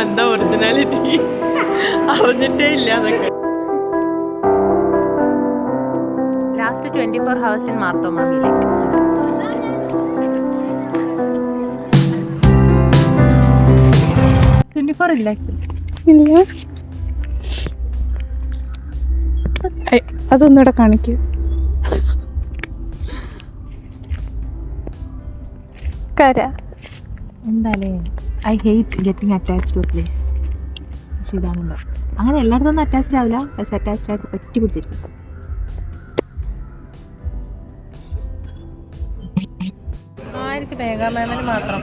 എന്താ ഒറിജിനാലിറ്റി അറിഞ്ഞിട്ടേ ഇല്ല എന്നൊക്കെ. Last 24 hours in Marthoma village. ഇല്ല അതൊന്നുകൂടെ കാണിക്കൂ. കര എന്താലേ I hate getting attached to a place. പക്ഷെ ഇതാണല്ലോ അങ്ങനെ എല്ലായിടത്തും അറ്റാച്ച്ഡ് ആവില്ല, പക്ഷെ അറ്റാച്ച്ഡ് ആയിട്ട് പറ്റി പിടിച്ചിരിക്കും. ആർക്ക് മേഘാമാമന് മാത്രം.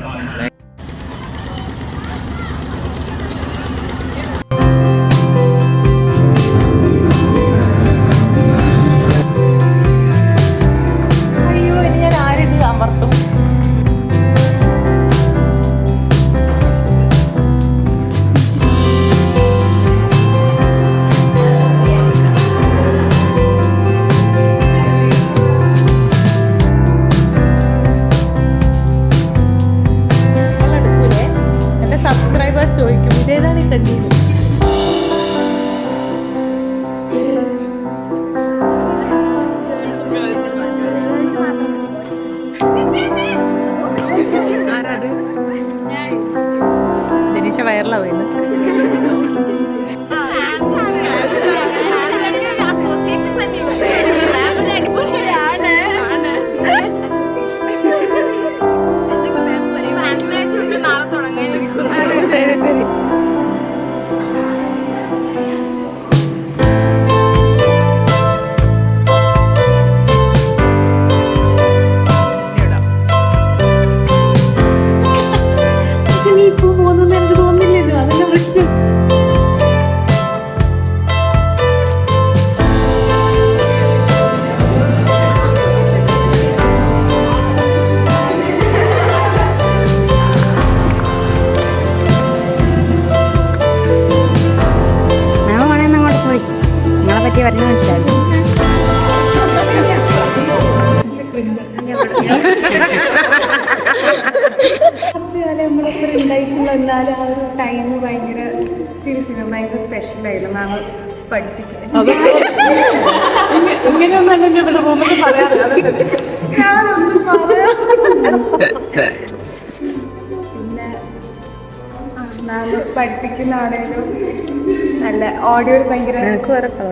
അയ്യോ ഇനി ഞാൻ ആരിത് അമർത്തും. സബ്സ്ക്രൈബേഴ്സ് ചോദിക്കും ഇതേതാണ് ഈ തന്നീല്. ആരാത്? ജനീഷ വൈറലാവുന്നു. എന്നാലും ആ ഒരു ടൈം ഭയങ്കര ചിരിച്ചിരുന്നു, ഭയങ്കര സ്പെഷ്യലായിരുന്നു. മാം പഠിപ്പിച്ചു പിന്നെ മാം പഠിപ്പിക്കുന്നതാണേലും നല്ല ഓഡിയോ ഭയങ്കര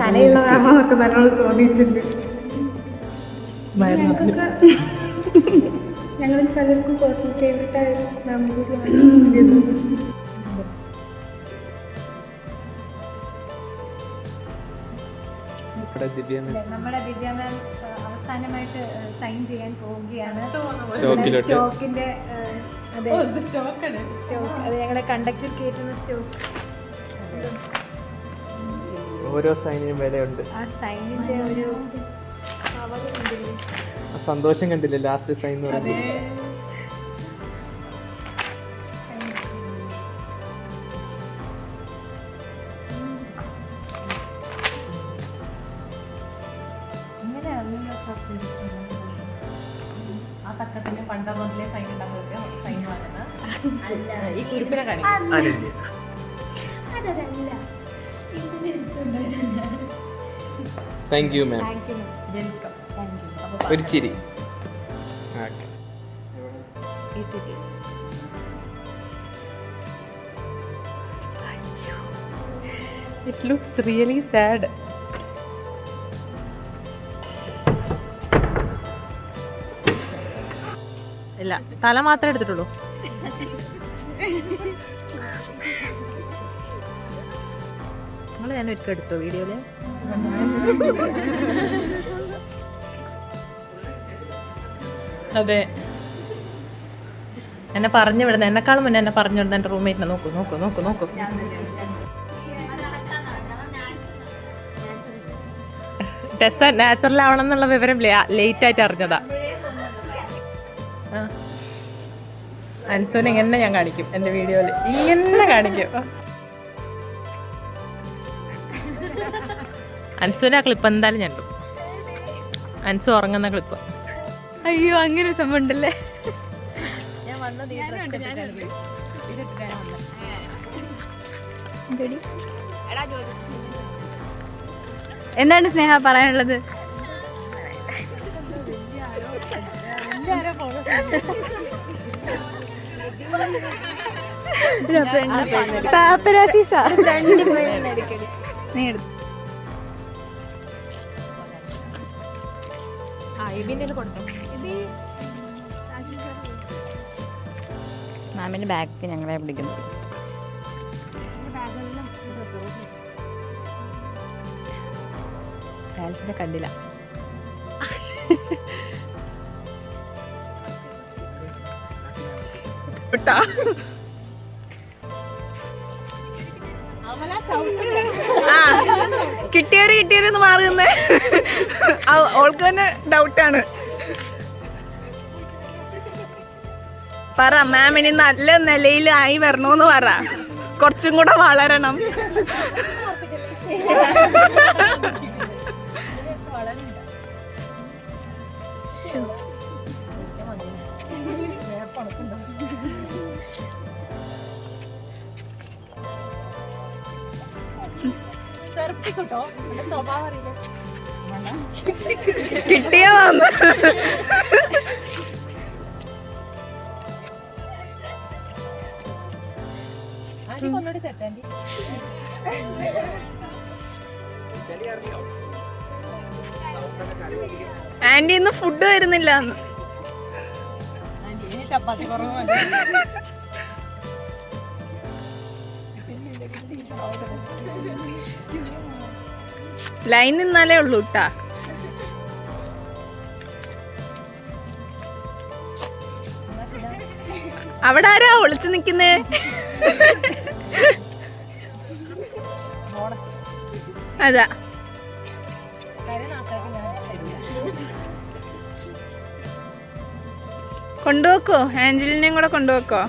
തലയുള്ള മാമൊക്കെ നല്ലോണം തോന്നിയിട്ടുണ്ട്. ഞങ്ങൾ പലർക്കും പേഴ്സണൽ ഫേവറേറ്റ് ആയിരുന്നു. നമ്മുടെ ദിവ്യ മാം അവസാനമായിട്ട് സൈൻ ചെയ്യാൻ പോവുകയാണ് സ്റ്റോക്കിന്റെ. അതെ സ്റ്റോക്ക് അത് ഞങ്ങളുടെ കണ്ടക്ടർ കയറ്റുന്ന സ്റ്റോക്ക്. ഓരോ സൈനിനും വിലയുണ്ട്. ആ സൈനിന്റെ ഒരു സന്തോഷം കണ്ടില്ലേ ലാസ്റ്റ് സൈൻ എന്ന് പറയുന്നത്. ആ തക്കത്തിന് പണ്ട് മുതലേ സൈൻ ഉണ്ടാകുന്ന സൈൻ വാങ്ങുന്ന ഈ കുരുപ്പിനെ കാണിക്കും. Thank you ma'am. ഒരു ചിരി. It looks really sad. ഇല്ല തല മാത്രമേ എടുത്തിട്ടുള്ളൂ. നിങ്ങൾ ഞാൻ ഒരിക്കൽ എടുത്തോ വീഡിയോയില്? അതെ എന്നെ പറഞ്ഞു വിടുന്ന, എന്നെക്കാളും മുന്നേ എന്നെ പറഞ്ഞു വിടുന്ന എൻ്റെ റൂംമേറ്റിനെ നോക്കൂ നോക്കൂ നോക്കൂ നോക്കൂ. ടെസ്സ നാച്ചുറൽ ആവണം എന്നുള്ള വിവരം ലേറ്റ് ആയിട്ട് അറിഞ്ഞതാ. അൻസുവിനെ ഇങ്ങനെ ഞാൻ കാണിക്കും എൻ്റെ വീഡിയോയിൽ, ഇങ്ങനെ കാണിക്കും. അൻസുവിൻ്റെ ആ ക്ലിപ്പ് എന്തായാലും ഞാൻ ഇടും. അൻസു ഉറങ്ങുന്ന ക്ലിപ്പ്. അയ്യോ അങ്ങനെ സംഭവം ഉണ്ടല്ലേ. ഞാൻ വന്നത് എന്താണ് സ്നേഹ പറയാനുള്ളത്? മാമിന്റെ ബാഗ് ഞങ്ങളെ പിടിക്കുന്നു. പാലസിനെ കണ്ടില്ല. കിട്ടിയവര് മാറുന്നേ. അവൾക്ക് തന്നെ ഡൗട്ടാണ്. പറ മാമിന് നല്ല നിലയിലായി വരണോന്ന് പറ, കുറച്ചും കൂടെ വളരണം. കിട്ടിയ വന്ന് ആന്റി ഇന്ന് ഫുഡ് തരുന്നില്ല. ലൈൻ നിന്നാലേ ഉള്ളൂ ട്ടാ. അവിടെ ആരാ ഒളിച്ചു നിക്കുന്നേ? അതാ കൊണ്ടുപോക്കോ, ആഞ്ചലിനെയും കൂടെ കൊണ്ടുപോക്കോ.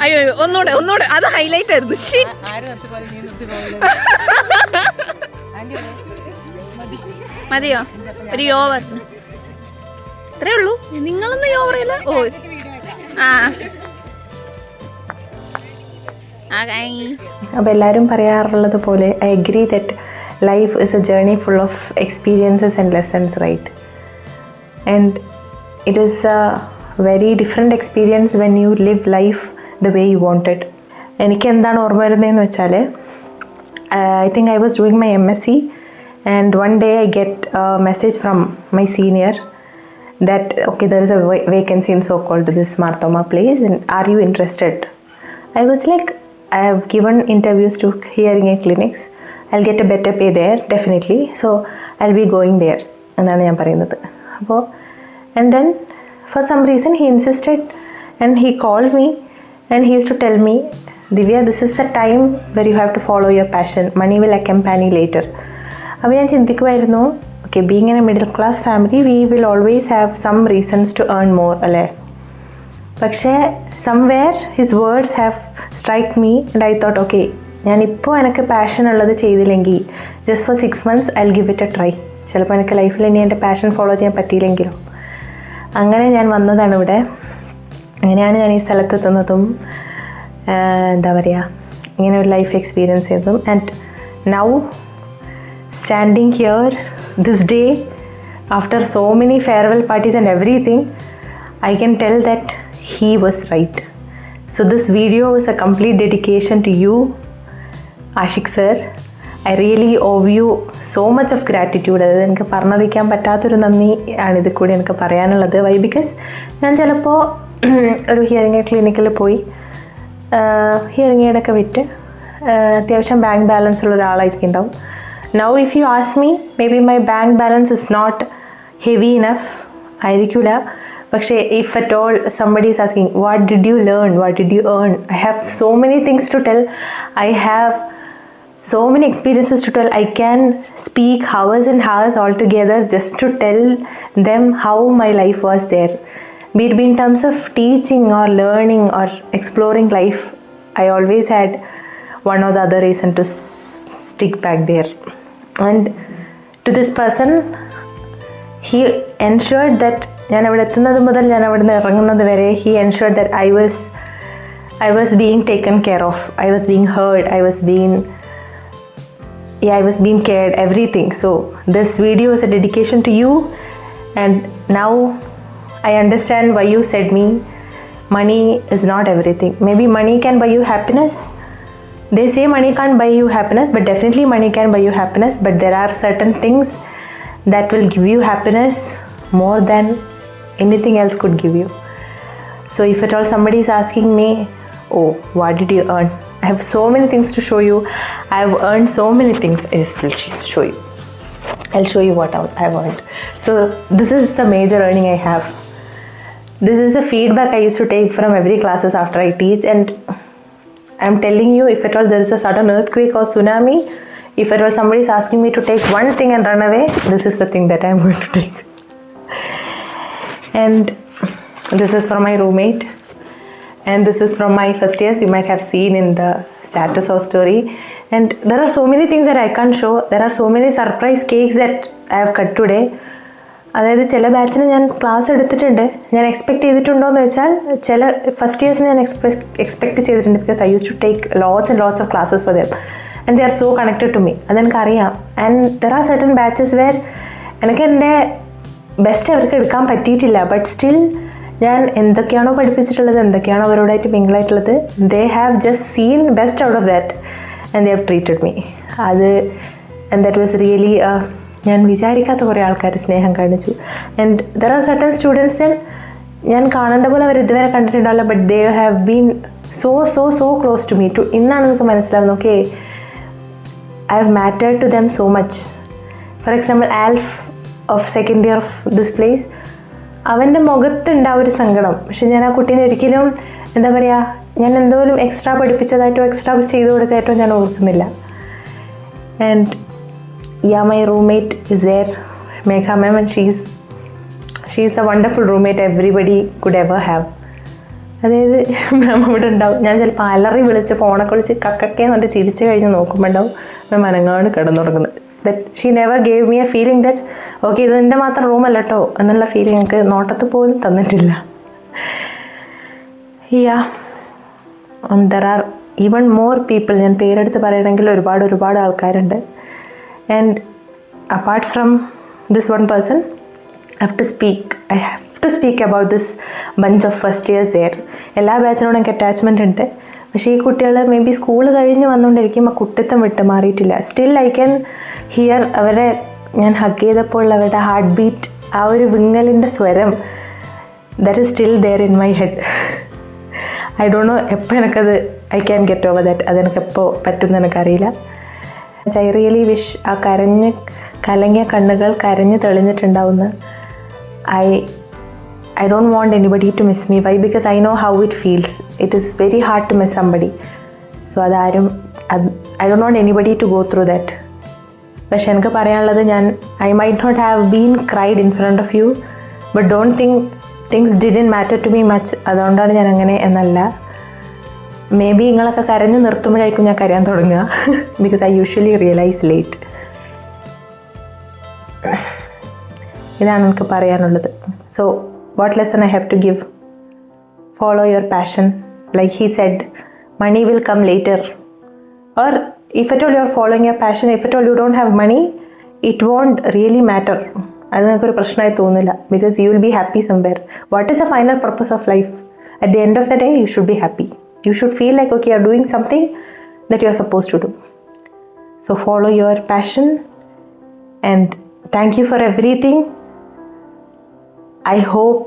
അയ്യോ ഒന്നുകൂടെ അത് ഹൈലൈറ്റ് ആയിരുന്നു. മതിയോ? ഒരു യോവർ ഇത്രേ ഉള്ളൂ. നിങ്ങളൊന്നും യോവറില്ല. ഓ അപ്പോൾ എല്ലാവരും പറയാറുള്ളത് പോലെ I agree that life is a journey full of experiences and lessons, right? And it is a very different experience when you live life the way you wanted. എനിക്ക് എന്താണ് ഓർമ്മ വരുന്നതെന്ന് വെച്ചാൽ, I think I was doing my MSc and one day I get a message from my senior that okay, there is a vacancy in so-called this Marthoma place and are you interested? I was like, I have given interviews to hearing aid clinics, I'll get a better pay there definitely, so I'll be going there എന്നാണ് ഞാൻ പറയുന്നത്. അപ്പോൾ and then for some reason he insisted and he called me and he used to tell me, Divya, this is a time where you have to follow your passion, money will accompany later. അപ്പോൾ ഞാൻ ചിന്തിക്കുമായിരുന്നു, okay, being in a middle class family we will always have some reasons to earn more അല്ലേ? പക്ഷേ somewhere his words have struck me and I thought, okay, ഞാനിപ്പോൾ എനിക്ക് passion ഉള്ളത് ചെയ്തില്ലെങ്കിൽ just for 6 months I'll give it a try. ചിലപ്പോൾ എനിക്ക് ലൈഫിൽ ഇനി എൻ്റെ പാഷൻ ഫോളോ ചെയ്യാൻ പറ്റിയില്ലെങ്കിലോ. അങ്ങനെ ഞാൻ വന്നതാണ് ഇവിടെ. അങ്ങനെയാണ് ഞാൻ ഈ സ്ഥലത്തെത്തുന്നതും എന്താ പറയുക, ഇങ്ങനെ ഒരു ലൈഫ് എക്സ്പീരിയൻസ് ചെയ്തതും. And now standing here this day after so many farewell parties and everything, I can tell that he was right. So this video was a complete dedication to you, Ashik sir. I really owe you so much of gratitude. അതായത് എനിക്ക് പറഞ്ഞറിയിക്കാൻ പറ്റാത്തൊരു നന്ദി ആണ് ഇത് കൂടി എനിക്ക് പറയാനുള്ളത്. വൈ? ബിക്കോസ് ഞാൻ ചിലപ്പോൾ ഒരു ഹിയറിംഗ് എയ്ഡ് ക്ലിനിക്കിൽ പോയി ഹിയറിംഗ് എയ്ഡൊക്കെ വിറ്റ് അത്യാവശ്യം ബാങ്ക് ബാലൻസ് ഉള്ള ഒരാളായിരിക്കും ഉണ്ടാവും. Now if you ask me, may be my bank balance is not heavy enough ആയിരിക്കില്ല. പക്ഷേ if at all somebody is asking, what did you learn, what did you earn, I have so many things to tell, I have so many experiences to tell. I can speak hours and hours all together just to tell them how my life was there, be it in terms of teaching or learning or exploring life. I always had one or the other reason to stick back there. And to this person, he ensured that ഞാൻ അവിടെ എത്തുന്നത് മുതൽ ഞാൻ അവിടെ നിന്ന് ഇറങ്ങുന്നത് വരെ he ensured that I was I was being taken care of. I was being heard. I was being cared, everything. So this video is a dedication to you. And now I understand why you said me, money is not everything. Maybe money can buy you happiness. They say money can't buy you happiness, but definitely money can buy you happiness. But there are certain things that will give you happiness more than anything else could give you. So if at all somebody is asking me, oh, what did you earn? I have so many things to show you. I have earned so many things. I just will show you. I'll show you what I have earned. So this is the major earning I have. This is the feedback I used to take from every classes after I teach, and I'm telling you, if at all there is a sudden earthquake or tsunami, if at all somebody is asking me to take one thing and run away, this is the thing that I'm going to take. And this is from my roommate. And this is from my first years. You might have seen in the status or story. And there are so many things that I can't show. There are so many surprise cakes that I have cut today. അതായത് ചില ബാച്ചിന് ഞാൻ class എടുത്തിട്ടുണ്ട്. ഞാൻ expect ചെയ്തിട്ടുണ്ടോയെന്ന് വെച്ചാൽ ചില first ഇയേഴ്സിന് ഞാൻ expect ചെയ്തിട്ടുണ്ട്. Because I use to take lots and lots of classes for them and they are so connected to me. അതെനിക്കറിയാം. And there are certain batches where എനിക്ക് എൻ്റെ ബെസ്റ്റ് അവർക്ക് എടുക്കാൻ പറ്റിയിട്ടില്ല. ബട്ട് സ്റ്റിൽ ഞാൻ എന്തൊക്കെയാണോ പഠിപ്പിച്ചിട്ടുള്ളത്, എന്തൊക്കെയാണോ അവരോടായിട്ട് മിങ്കിളായിട്ടുള്ളത്, they have just seen best out of that and they have treated me. അത് ആൻഡ് ദാറ്റ് വാസ് റിയലി ഞാൻ വിചാരിക്കാത്ത കുറേ ആൾക്കാർ സ്നേഹം കാണിച്ചു. And there are certain students ഞാൻ കാണേണ്ട പോലെ അവർ ഇതുവരെ കണ്ടിട്ടുണ്ടാവില്ല. But they have been so so so close to me. ഇന്നാണ് എനിക്ക് മനസ്സിലാവുന്നത്, okay, I have mattered to them so much. For example half of second year of this place, അവൻ്റെ മുഖത്തുണ്ടാവും ഒരു സങ്കടം. പക്ഷെ ഞാൻ ആ കുട്ടീനെ ഒരിക്കലും എന്താ പറയുക, ഞാൻ എന്തോലും എക്സ്ട്രാ പഠിപ്പിച്ചതായിട്ടോ എക്സ്ട്രാ ചെയ്ത് കൊടുത്തതായിട്ടോ ഞാൻ ഓർക്കുന്നില്ല. And yeah, my roommate is there, Megha ma'am, and she's a wonderful roommate everybody could ever have. അതായത് മാം അവിടെ ഉണ്ടാവും. ഞാൻ ചിലപ്പോൾ അലറി വിളിച്ച് ഫോണൊക്കെ വിളിച്ച് കക്കക്കേന്ന് പറഞ്ഞിട്ട് ചിരിച്ച് കഴിഞ്ഞ് നോക്കുമ്പോൾ ഉണ്ടാവും മാം അനങ്ങാണ്ട് കിടന്നുറങ്ങുന്നത്. That she never gave me a feeling that okay ഇത് എൻ്റെ മാത്രം റൂമല്ല കേട്ടോ എന്നുള്ള ഫീലിംഗ് എനിക്ക് നോട്ടത്തിൽ പോലും തന്നിട്ടില്ല. Yeah there are even more people. ഞാൻ പേരെടുത്ത് പറയണമെങ്കിൽ ഒരുപാട് ആൾക്കാരുണ്ട്. And apart from this one person, I have to speak about this bunch of first years there. എല്ലാ ബാച്ചിനോടും എനിക്ക് അറ്റാച്ച്മെൻ്റ് ഉണ്ട്. പക്ഷേ ഈ കുട്ടികൾ മേ ബി സ്കൂൾ കഴിഞ്ഞ് വന്നുകൊണ്ടിരിക്കും ആ കുട്ടിത്തം വിട്ട് മാറിയിട്ടില്ല. സ്റ്റിൽ ഐ ക്യാൻ ഹിയർ അവരെ ഞാൻ ഹഗ് ചെയ്തപ്പോൾ അവരുടെ ഹാർട്ട് ബീറ്റ്, ആ ഒരു വിങ്ങലിൻ്റെ സ്വരം, that is still there in my head. I don't know എപ്പോൾ എനിക്കത് I can get over that. അതെനിക്കെപ്പോൾ പറ്റുമെന്ന് എനിക്കറിയില്ല. ഐ റിയലി വിഷ് ആ കലങ്ങിയ കണ്ണുകൾ കരഞ്ഞ് തെളിഞ്ഞിട്ടുണ്ടാവുന്ന. I don't want anybody to miss me. Why? Because I know how it feels. It is very hard to miss somebody. So I don't want anybody to go through that. പക്ഷെ എനിക്ക് പറയാനുള്ളത്, I might not have been cried in front of you, but don't think things didn't matter to me much. അതുകൊണ്ടാണ് ഞാൻ അങ്ങനെ എന്നല്ല. May be നിങ്ങളൊക്കെ കരഞ്ഞ് നിർത്തുമ്പോഴായിരിക്കും ഞാൻ കരയാൻ തുടങ്ങുക. Because I usually realise late. ഇതാണ് എനിക്ക് പറയാനുള്ളത്. So what lesson I have to give? Follow your passion. Like he said, money will come later. Or if at all you are following your passion, if at all you don't have money, it won't really matter. അത് നിങ്ങൾക്കൊരു പ്രശ്നമായി തോന്നില്ല. Because you will be happy somewhere. What is the final purpose of life? At the end of the day you should be happy. You should feel like, okay, you're doing something that you're supposed to do. So follow your passion, and thank you for everything. I hope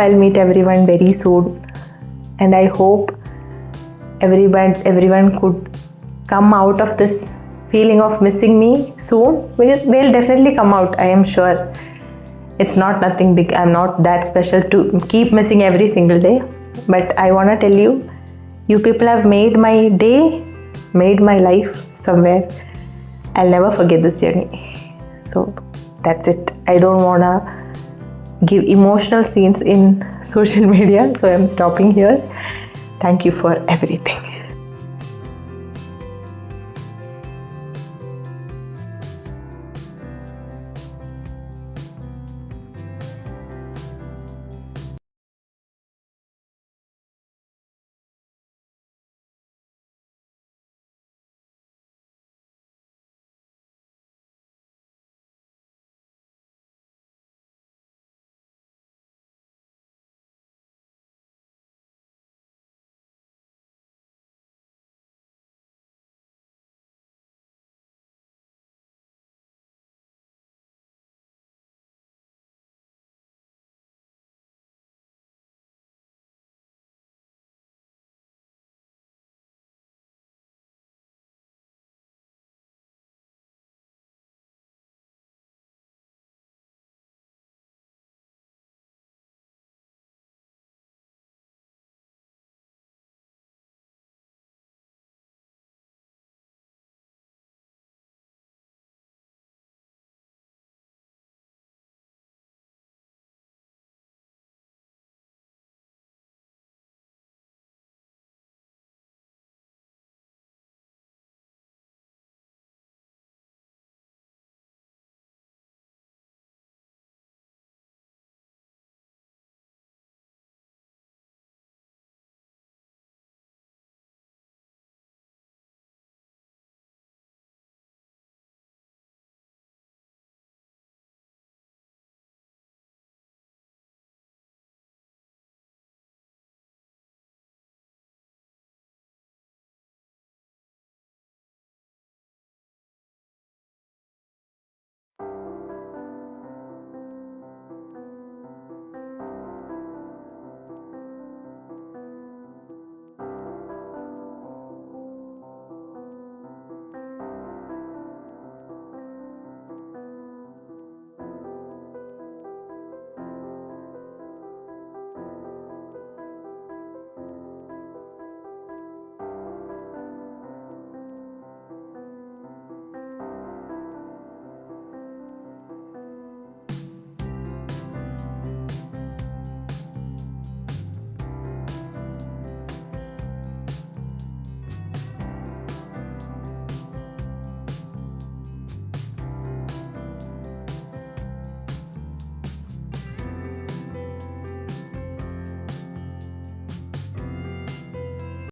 I'll meet everyone very soon, and I hope everyone could come out of this feeling of missing me soon, because they'll definitely come out, I am sure. It's not nothing big. I'm not that special to keep missing every single day. But I want to tell you, you people have made my day, made my life somewhere. I'll never forget this journey. So that's it. I don't want to give emotional scenes in social media, so I'm stopping here. Thank you for everything.